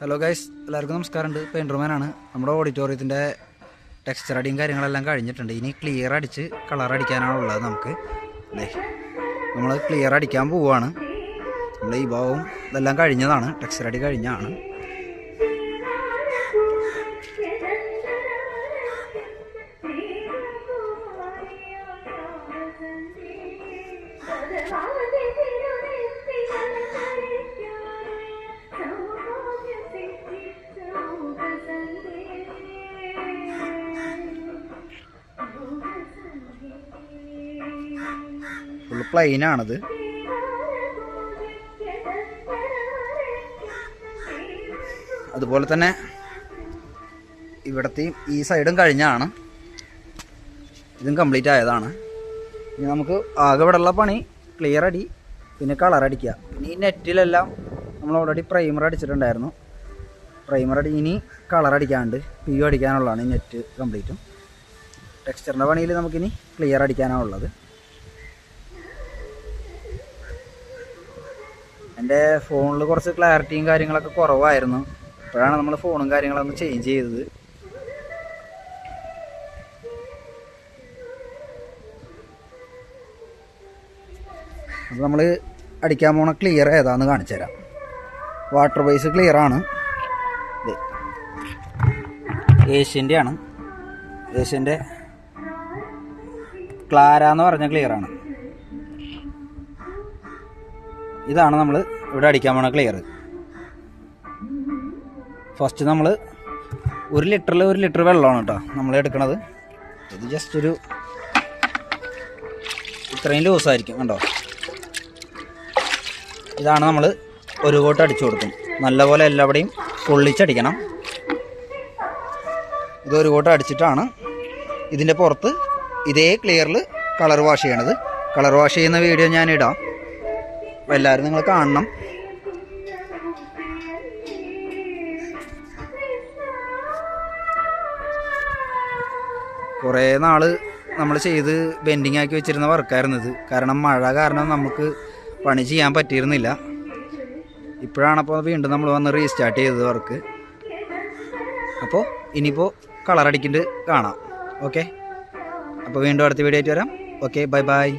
Hello guys, എല്ലാവർക്കും നമസ്കാരമുണ്ട്. പെയിൻറ്റർമാനാണ്. നമ്മുടെ ഓഡിറ്റോറിയത്തിൻ്റെ ടെക്സ്ചർ അടിയും കാര്യങ്ങളെല്ലാം കഴിഞ്ഞിട്ടുണ്ട്. ഇനി ക്ലിയർ അടിച്ച് കളർ അടിക്കാനാണുള്ളത്. നമുക്ക് നമ്മൾ ക്ലിയർ അടിക്കാൻ പോവുകയാണ്. നമ്മൾ ഈ ഭാഗവും ഇതെല്ലാം കഴിഞ്ഞതാണ്, ടെക്സ്ചർ അടി കഴിഞ്ഞാണ്. ഫുള്ള് പ്ലെയിനാണത്. അതുപോലെ തന്നെ ഇവിടത്തെയും ഈ സൈഡും കഴിഞ്ഞാണ്. ഇതും കംപ്ലീറ്റ് ആയതാണ്. ഇനി നമുക്ക് ആകെ ഇവിടെയുള്ള പണി ക്ലിയർ അടി, പിന്നെ കളർ അടിക്കുക. പിന്നെ ഈ നെറ്റിലെല്ലാം നമ്മൾ ഓൾറെഡി പ്രൈമർ അടിച്ചിട്ടുണ്ടായിരുന്നു. പ്രൈമർ അടി ഇനി കളർ അടിക്കാണ്ട് PU അടിക്കാനുള്ളതാണ് ഈ നെറ്റ് കംപ്ലീറ്റും. ടെക്സ്ചറിൻ്റെ പണിയിൽ നമുക്കിനി ക്ലിയർ അടിക്കാനാണുള്ളത്. എൻ്റെ ഫോണിൽ കുറച്ച് ക്ലാരിറ്റിയും കാര്യങ്ങളൊക്കെ കുറവായിരുന്നു. അപ്പോഴാണ് നമ്മൾ ഫോണും കാര്യങ്ങളൊന്ന് ചേഞ്ച് ചെയ്തത്. അപ്പോൾ നമ്മൾ അടിക്കാൻ പോണ ക്ലിയർ ഏതാണെന്ന് കാണിച്ചു തരാം. വാട്ടർ ബേസ് ക്ലിയറാണ്. ഇത് ഏഷ്യൻ്റെ ആണ്. ഏഷ്യൻ്റെ ക്ലാര എന്ന് പറഞ്ഞ ക്ലിയറാണ്. ഇതാണ് നമ്മൾ ഇവിടെ അടിക്കാൻ പോണ ക്ലിയർ. ഫസ്റ്റ് നമ്മൾ 1 ലിറ്റർ വെള്ളമാണ് കേട്ടോ നമ്മൾ എടുക്കണത്. ഇത് ജസ്റ്റ് ഒരു ഇത്രയും ലൂസായിരിക്കും കണ്ടോ. ഇതാണ് നമ്മൾ ഒരു കോട്ട് അടിച്ചു കൊടുക്കും. നല്ലപോലെ എല്ലാവിടെയും പൊള്ളിച്ചടിക്കണം. ഇത് ഒരു കോട്ട് അടിച്ചിട്ടാണ് ഇതിൻ്റെ പുറത്ത് ഇതേ ക്ലിയറിൽ കളർ വാഷ് ചെയ്യണത്. കളർ വാഷ് ചെയ്യുന്ന വീഡിയോ ഞാൻ ഇടാം. അപ്പോൾ എല്ലാവരും നിങ്ങൾ കാണണം. കുറേ നാൾ നമ്മൾ ചെയ്ത് ബെൻഡിങ് ആക്കി വെച്ചിരുന്ന വർക്കായിരുന്നു ഇത്. കാരണം മഴ കാരണം നമുക്ക് പണി ചെയ്യാൻ പറ്റിയിരുന്നില്ല. ഇപ്പോഴാണപ്പോൾ വീണ്ടും നമ്മൾ വന്ന് റീസ്റ്റാർട്ട് ചെയ്തത് വർക്ക്. അപ്പോൾ ഇനിയിപ്പോൾ കളർ അടിക്കുന്നത് കാണാം. ഓക്കെ, അപ്പോൾ വീണ്ടും അടുത്ത വീഡിയോ ആയിട്ട് വരാം. Okay, bye bye.